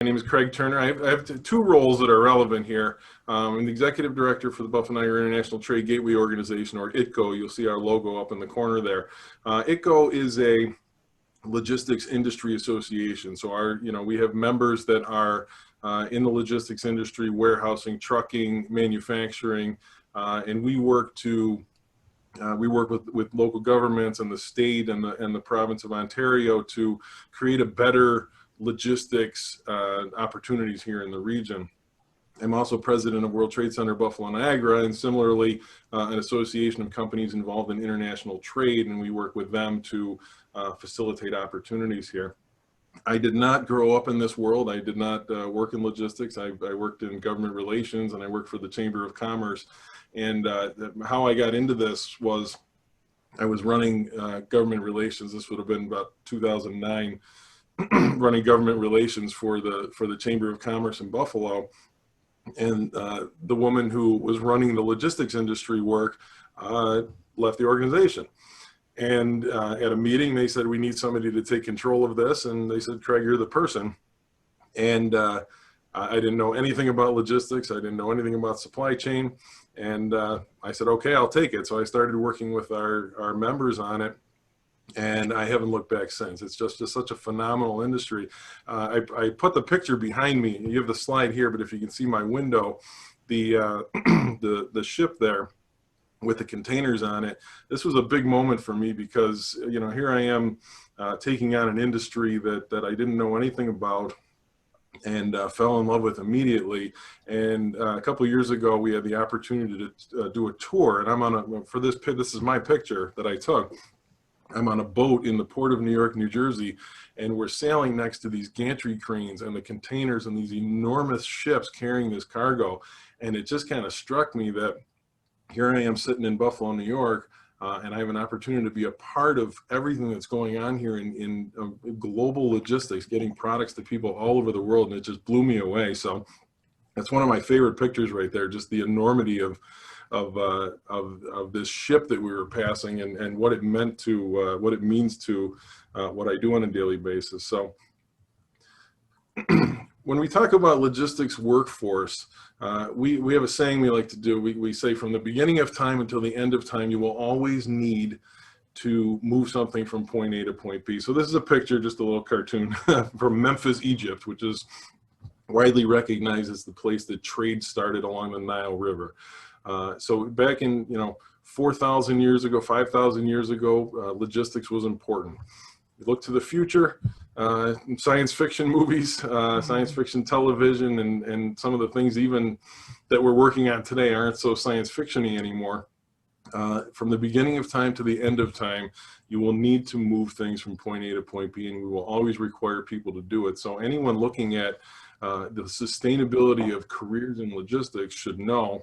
My name is Craig Turner. I have two roles that are relevant here. I'm the executive director for the Buffalo Niagara International Trade Gateway Organization, or ITGO. You'll see our logo up in the corner there. ITGO is a logistics industry association. So we have members that are in the logistics industry, warehousing, trucking, manufacturing, and we work with local governments and the state and the province of Ontario to create a better logistics opportunities here in the region. I'm also president of World Trade Center Buffalo Niagara, and similarly an association of companies involved in international trade, and we work with them to facilitate opportunities here. I did not grow up in this world. I did not work in logistics. I worked in government relations, and I worked for the Chamber of Commerce. And how I got into this was I was running government relations. This would have been about 2009, running government relations for the Chamber of Commerce in Buffalo. And the woman who was running the logistics industry work left the organization. And at a meeting, they said, we need somebody to take control of this. And they said, Craig, you're the person. And I didn't know anything about logistics. I didn't know anything about supply chain. And I said, okay, I'll take it. So I started working with our members on it. And I haven't looked back since. It's just such a phenomenal industry. I put the picture behind me. You have the slide here, but if you can see my window, the ship there with the containers on it, this was a big moment for me because, here I am taking on an industry that I didn't know anything about and fell in love with immediately. And a couple of years ago, we had the opportunity to do a tour, and I'm on this is my picture that I took. I'm on a boat in the port of New York, New Jersey, and we're sailing next to these gantry cranes and the containers and these enormous ships carrying this cargo. And it just kind of struck me that here I am sitting in Buffalo, New York, and I have an opportunity to be a part of everything that's going on here in global logistics, getting products to people all over the world, and it just blew me away. So that's one of my favorite pictures right there, just the enormity of this ship that we were passing and what it meant to what it means to what I do on a daily basis. So when we talk about logistics workforce, we have a saying we like to do. We say from the beginning of time until the end of time, you will always need to move something from point A to point B. So this is a picture, just a little cartoon from Memphis, Egypt, which is widely recognized as the place that trade started along the Nile River. So back in 4,000 years ago, 5,000 years ago, logistics was important. You look to the future, science fiction movies, science fiction television, and some of the things even that we're working on today aren't so science fiction-y anymore. From the beginning of time to the end of time, you will need to move things from point A to point B, and we will always require people to do it. So anyone looking at the sustainability of careers in logistics should know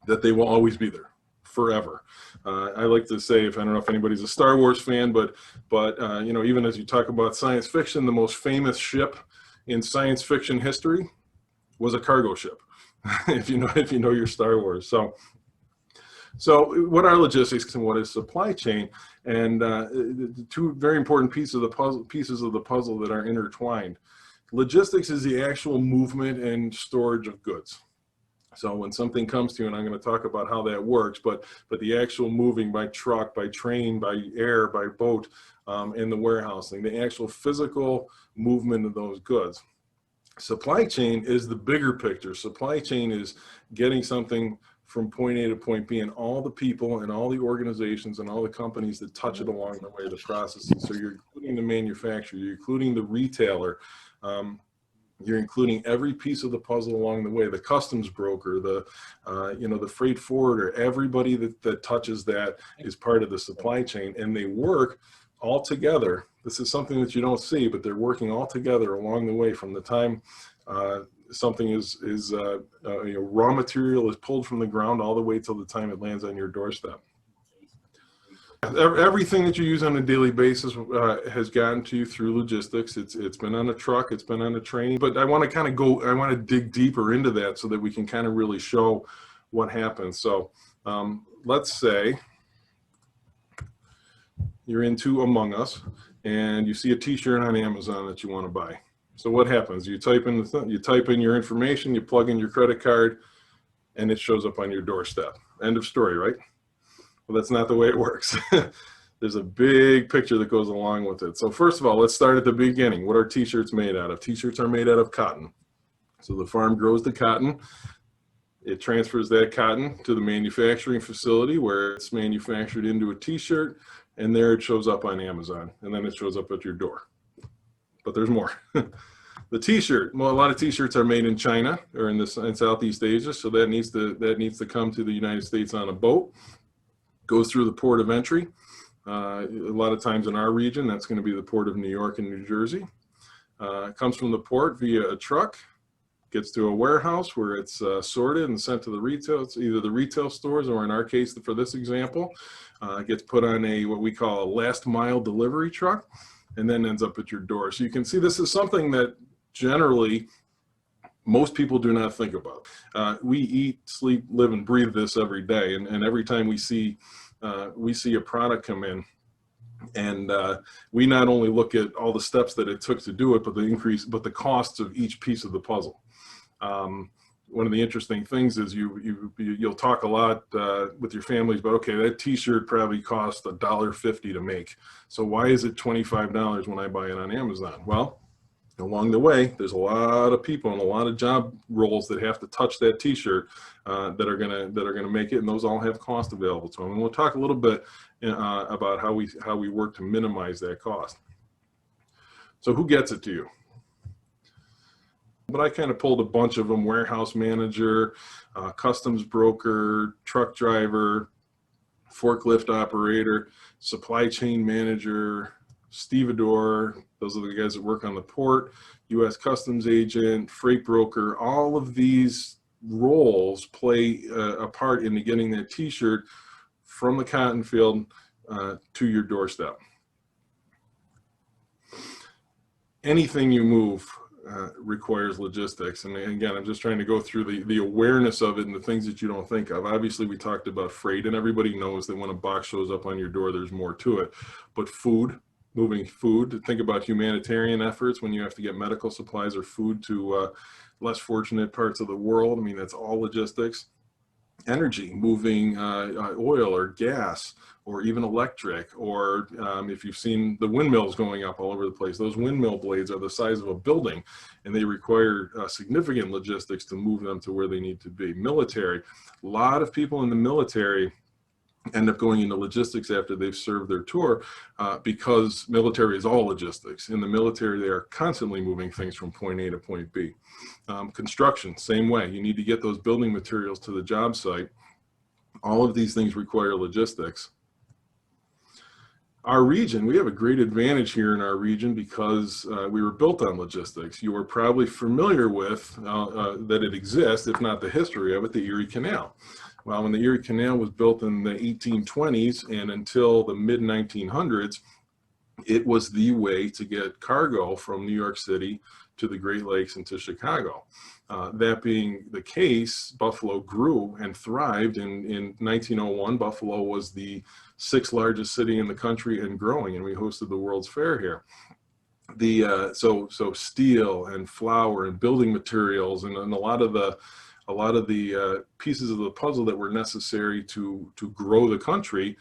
that they will always be there forever. I like to say, I don't know if anybody's a Star Wars fan, but even as you talk about science fiction, the most famous ship in science fiction history was a cargo ship. if you know your Star Wars. So what are logistics and what is supply chain? And the two very important pieces of the puzzle that are intertwined. Logistics is the actual movement and storage of goods. So when something comes to you, and I'm going to talk about how that works, but the actual moving by truck, by train, by air, by boat, in the warehousing, the actual physical movement of those goods. Supply chain is the bigger picture. Supply chain is getting something from point A to point B, and all the people and all the organizations and all the companies that touch it along the way, the processes. So you're including the manufacturer, you're including the retailer, you're including every piece of the puzzle along the way, the customs broker, the freight forwarder, everybody that touches that is part of the supply chain, and they work all together. This is something that you don't see, but they're working all together along the way from the time something is raw material is pulled from the ground all the way till the time it lands on your doorstep. Everything that you use on a daily basis has gotten to you through logistics. It's been on a truck, it's been on a train, but I want to dig deeper into that so that we can kind of really show what happens. So let's say you're into Among Us and you see a t-shirt on Amazon that you want to buy. So what happens? You type in your information, you plug in your credit card, and it shows up on your doorstep. End of story, right? Well, that's not the way it works. There's a big picture that goes along with it. So first of all, let's start at the beginning. What are t-shirts made out of? T-shirts are made out of cotton. So the farm grows the cotton. It transfers that cotton to the manufacturing facility where it's manufactured into a t-shirt, and there it shows up on Amazon, and then it shows up at your door. But there's more. The t-shirt, well, a lot of t-shirts are made in China or in Southeast Asia, so that needs to come to the United States on a boat, goes through the port of entry. A lot of times in our region, that's going to be the port of New York and New Jersey. It comes from the port via a truck, gets to a warehouse where it's sorted and sent to the retail. It's either the retail stores, or in our case, for this example, gets put on what we call a last mile delivery truck, and then ends up at your door. So you can see this is something that generally most people do not think about. We eat, sleep, live, and breathe this every day, and every time we see a product come in, and we not only look at all the steps that it took to do it, but the costs of each piece of the puzzle. One of the interesting things is you'll talk a lot with your families about, okay, that t-shirt probably cost $1.50 to make. So why is it $25 when I buy it on Amazon? Well, along the way, there's a lot of people and a lot of job roles that have to touch that t-shirt that are gonna make it, and those all have cost available to them. And we'll talk a little bit about how we work to minimize that cost. So who gets it to you? But I kind of pulled a bunch of them: warehouse manager, customs broker, truck driver, forklift operator, supply chain manager, stevedore. Those are the guys that work on the port, U.S. customs agent, freight broker. All of these roles play a part in getting that t-shirt from the cotton field to your doorstep. Anything you move requires logistics. And again, I'm just trying to go through the awareness of it and the things that you don't think of. Obviously, we talked about freight, and everybody knows that when a box shows up on your door, there's more to it. But food, moving food, think about humanitarian efforts when you have to get medical supplies or food to less fortunate parts of the world. I mean, that's all logistics. Energy, moving oil or gas or even electric, or if you've seen the windmills going up all over the place, those windmill blades are the size of a building, and they require significant logistics to move them to where they need to be. Military, a lot of people in the military end up going into logistics after they've served their tour because military is all logistics. In the military, they are constantly moving things from point A to point B. Construction, same way. You need to get those building materials to the job site. All of these things require logistics. Our region, we have a great advantage here in our region because we were built on logistics. You are probably familiar with that it exists, if not the history of it, the Erie Canal. Well, when the Erie Canal was built in the 1820s and until the mid-1900s, it was the way to get cargo from New York City to the Great Lakes and to Chicago. That being the case, Buffalo grew and thrived. In 1901, Buffalo was the 6th largest city in the country and growing, and we hosted the World's Fair here. So steel and flour and building materials and a lot of the pieces of the puzzle that were necessary to grow the country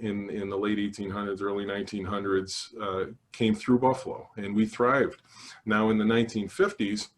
in the late 1800s, early 1900s came through Buffalo, and we thrived. Now in the 1950s,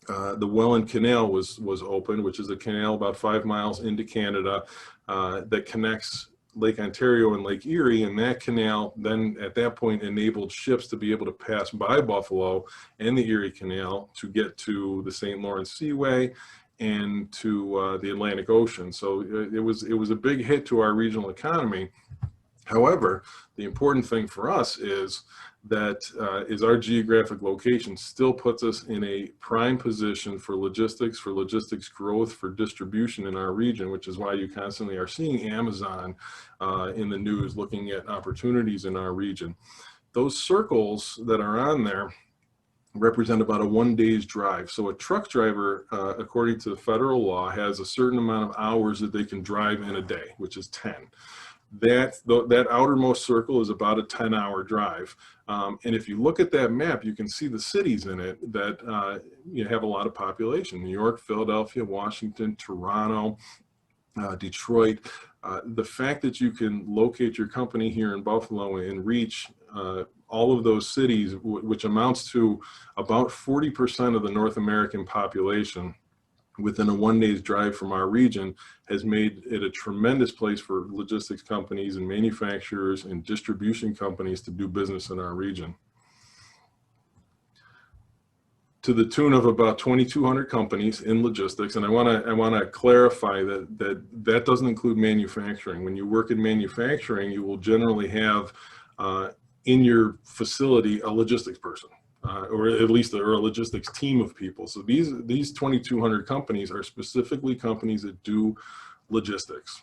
the Welland Canal was opened, which is a canal about 5 miles into Canada that connects Lake Ontario and Lake Erie, and that canal then at that point enabled ships to be able to pass by Buffalo and the Erie Canal to get to the St. Lawrence Seaway and to the Atlantic Ocean. So it was a big hit to our regional economy. However, the important thing for us is that our geographic location still puts us in a prime position for logistics growth, for distribution in our region, which is why you constantly are seeing Amazon in the news looking at opportunities in our region. Those circles that are on there represent about a 1 day's drive. So a truck driver, according to the federal law, has a certain amount of hours that they can drive in a day, which is 10. that outermost circle is about a 10-hour drive. And if you look at that map, you can see the cities in it that you have a lot of population: New York, Philadelphia, Washington, Toronto, Detroit. The fact that you can locate your company here in Buffalo and reach all of those cities, which amounts to about 40% of the North American population, within a 1 day's drive from our region, has made it a tremendous place for logistics companies and manufacturers and distribution companies to do business in our region. To the tune of about 2,200 companies in logistics. And I want to clarify that doesn't include manufacturing. When you work in manufacturing, you will generally have in your facility a logistics person, or at least a logistics team of people. So these 2,200 companies are specifically companies that do logistics,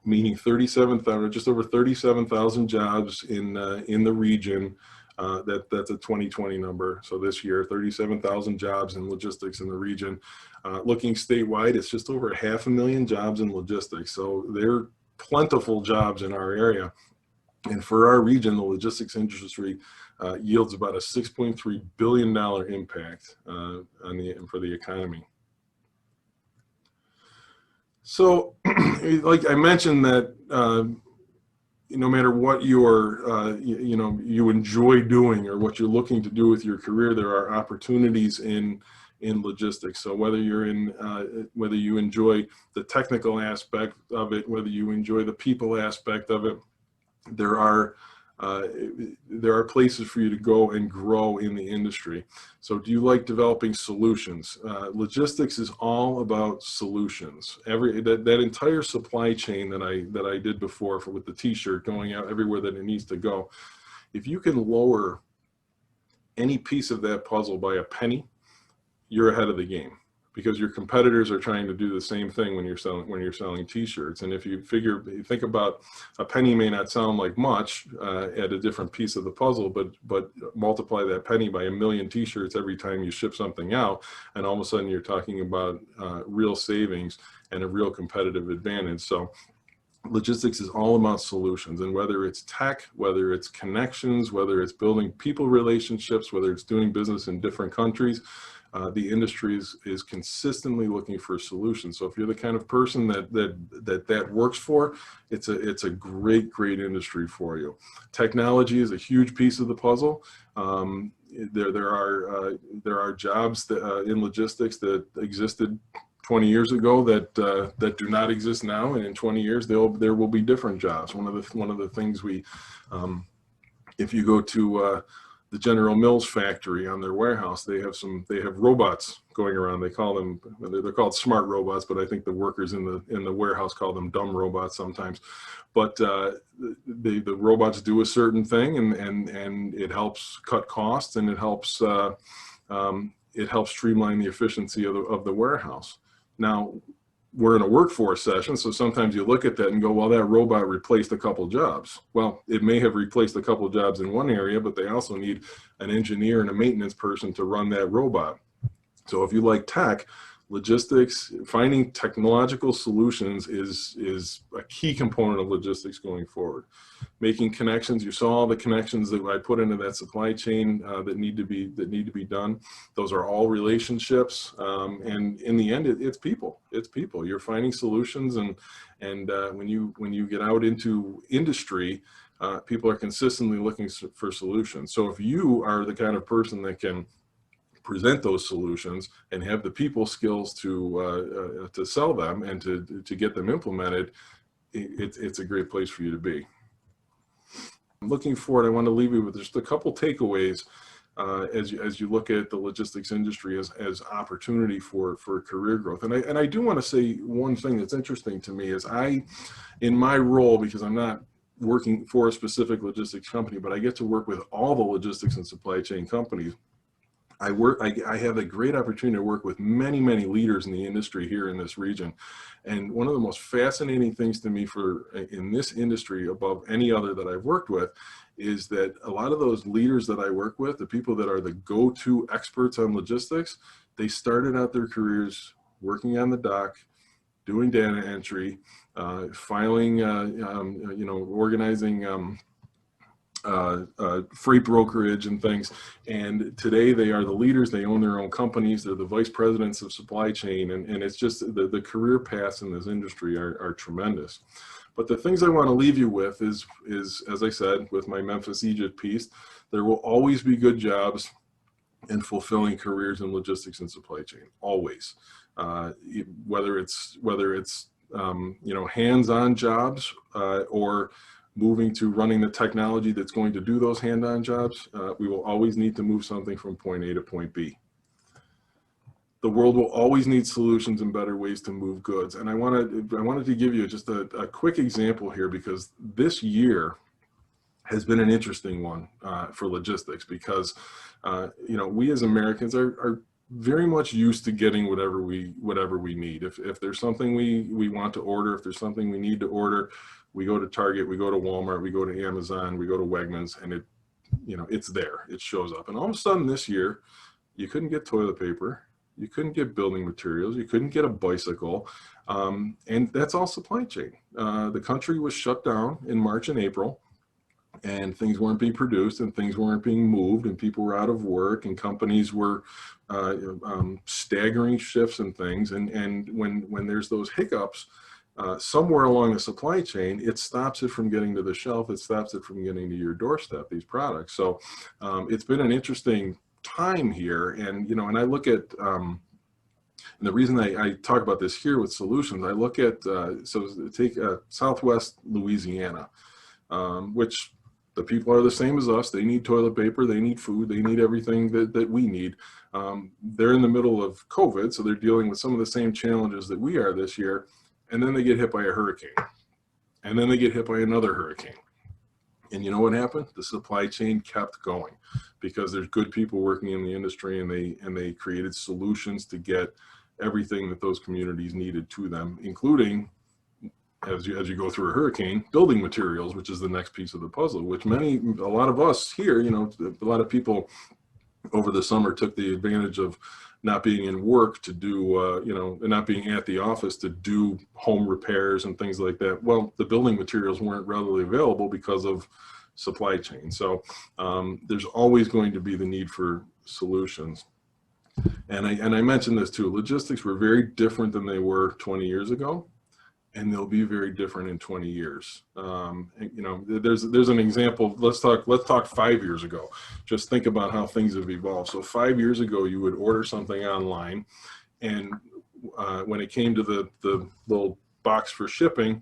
meaning 37,000, just over 37,000 jobs in the region. That's a 2020 number. So this year, 37,000 jobs in logistics in the region. Looking statewide, it's just over 500,000 jobs in logistics. So they're plentiful jobs in our area. And for our region, the logistics industry yields about a $6.3 billion impact for the economy. So, like I mentioned, that no matter what you enjoy doing or what you're looking to do with your career, there are opportunities in logistics. So whether you're whether you enjoy the technical aspect of it, whether you enjoy the people aspect of it, there are places for you to go and grow in the industry. So do you like developing solutions? Logistics is all about solutions. That entire supply chain that I did before with the t-shirt going out everywhere that it needs to go, if you can lower any piece of that puzzle by a penny, you're ahead of the game, because your competitors are trying to do the same thing when you're selling t-shirts. And if you think about, a penny may not sound like much at a different piece of the puzzle, but multiply that penny by 1 million t-shirts every time you ship something out, and all of a sudden you're talking about real savings and a real competitive advantage. So logistics is all about solutions, and whether it's tech, whether it's connections, whether it's building people relationships, whether it's doing business in different countries, the industry is consistently looking for solutions. So if you're the kind of person that works for, it's a great industry for you. Technology is a huge piece of the puzzle. There are jobs in logistics that existed 20 years ago that do not exist now, and in 20 years there will be different jobs. One of the things if you go to the General Mills factory, on their warehouse, they have robots going around. They're called smart robots, but I think the workers in the warehouse call them dumb robots sometimes. But the robots do a certain thing, and it helps cut costs, and it helps streamline the efficiency of the warehouse. Now, we're in a workforce session, so sometimes you look at that and go, well, that robot replaced a couple jobs. Well, it may have replaced a couple jobs in one area, but they also need an engineer and a maintenance person to run that robot. So if you like tech, logistics, finding technological solutions is a key component of logistics going forward. Making connections, you saw all the connections that I put into that supply chain that need to be done. Those are all relationships, and in the end, it's people. It's people. You're finding solutions, and when you get out into industry, people are consistently looking for solutions. So if you are the kind of person that can present those solutions and have the people skills to sell them and to get them implemented, it's a great place for you to be. Looking forward, I want to leave you with just a couple takeaways as you look at the logistics industry as opportunity for career growth. And I do want to say one thing that's interesting to me is in my role, because I'm not working for a specific logistics company, but I get to work with all the logistics and supply chain companies. I have a great opportunity to work with many leaders in the industry here in this region. And one of the most fascinating things to me in this industry above any other that I've worked with is that a lot of those leaders that I work with, the people that are the go-to experts on logistics, they started out their careers working on the dock, doing data entry, filing, organizing freight brokerage and things. And today they are the leaders. They own their own companies. They're the vice presidents of supply chain. And it's just the career paths in this industry are tremendous. But the things I want to leave you with is, as I said, with my Memphis Egypt piece, there will always be good jobs and fulfilling careers in logistics and supply chain, always. Whether it's hands-on jobs or moving to running the technology that's going to do those hand-on jobs, we will always need to move something from point A to point B. The world will always need solutions and better ways to move goods. And I wanted to give you just a quick example here, because this year has been an interesting one for logistics, because we as Americans are very much used to getting whatever we need. If there's something we want to order, if there's something we need to order, we go to Target, we go to Walmart, we go to Amazon, we go to Wegmans, and it's there, it shows up. And all of a sudden this year, you couldn't get toilet paper, you couldn't get building materials, you couldn't get a bicycle, and that's all supply chain. The country was shut down in March and April, and things weren't being produced, and things weren't being moved, and people were out of work, and companies were staggering shifts and things. And when there's those hiccups, somewhere along the supply chain, it stops it from getting to the shelf, it stops it from getting to your doorstep, these products. So it's been an interesting time here. And and I look at and the reason I talk about this here with solutions, I look at so take Southwest Louisiana, which the people are the same as us. They need toilet paper, they need food, they need everything that we need. They're in the middle of COVID, so they're dealing with some of the same challenges that we are this year. And then they get hit by a hurricane, and then they get hit by another hurricane. And you know what happened? The supply chain kept going, because there's good people working in the industry, and they created solutions to get everything that those communities needed to them, including, as you go through a hurricane, building materials, which is the next piece of the puzzle, which a lot of us here, a lot of people over the summer took the advantage of not being in work to do, and not being at the office to do home repairs and things like that. Well, the building materials weren't readily available because of supply chain. So there's always going to be the need for solutions. And I mentioned this too, logistics were very different than they were 20 years ago. And they'll be very different in 20 years. There's an example. Let's talk 5 years ago. Just think about how things have evolved. So 5 years ago, you would order something online, and when it came to the little box for shipping,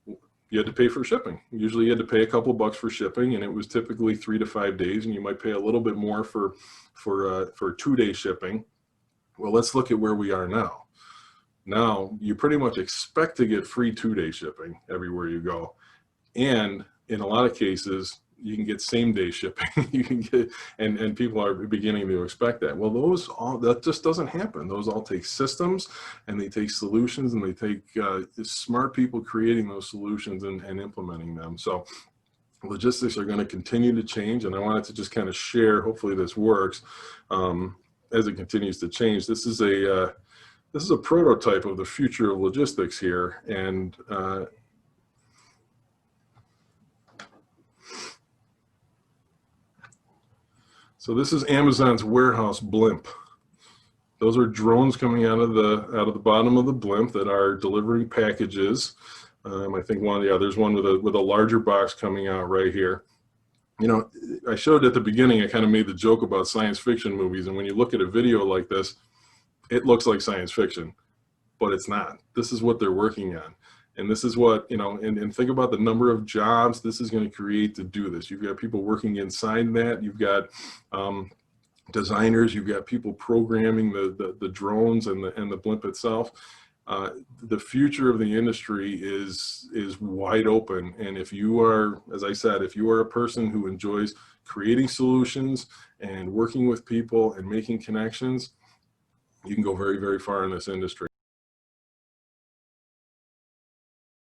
you had to pay for shipping. Usually, you had to pay a couple bucks for shipping, and it was typically 3 to 5 days, and you might pay a little bit more for 2-day shipping. Well, let's look at where we are now. Now, you pretty much expect to get free 2-day shipping everywhere you go. And in a lot of cases, you can get same-day shipping. You can get, and people are beginning to expect that. Well, that just doesn't happen. Those all take systems, and they take solutions, and they take smart people creating those solutions and implementing them. So logistics are going to continue to change, and I wanted to just kind of share, hopefully this works, as it continues to change. This is a prototype of the future of logistics here, and so this is Amazon's warehouse blimp. Those are drones coming out of the bottom of the blimp that are delivering packages. I think there's one with a larger box coming out right here. I showed at the beginning, I kind of made the joke about science fiction movies, and when you look at a video like this, it looks like science fiction, but it's not. This is what they're working on. And this is what, and think about the number of jobs this is going to create to do this. You've got people working inside that. You've got designers. You've got people programming the drones and the blimp itself. The future of the industry is wide open. And if you are, as I said, if you are a person who enjoys creating solutions and working with people and making connections, you can go very, very far in this industry.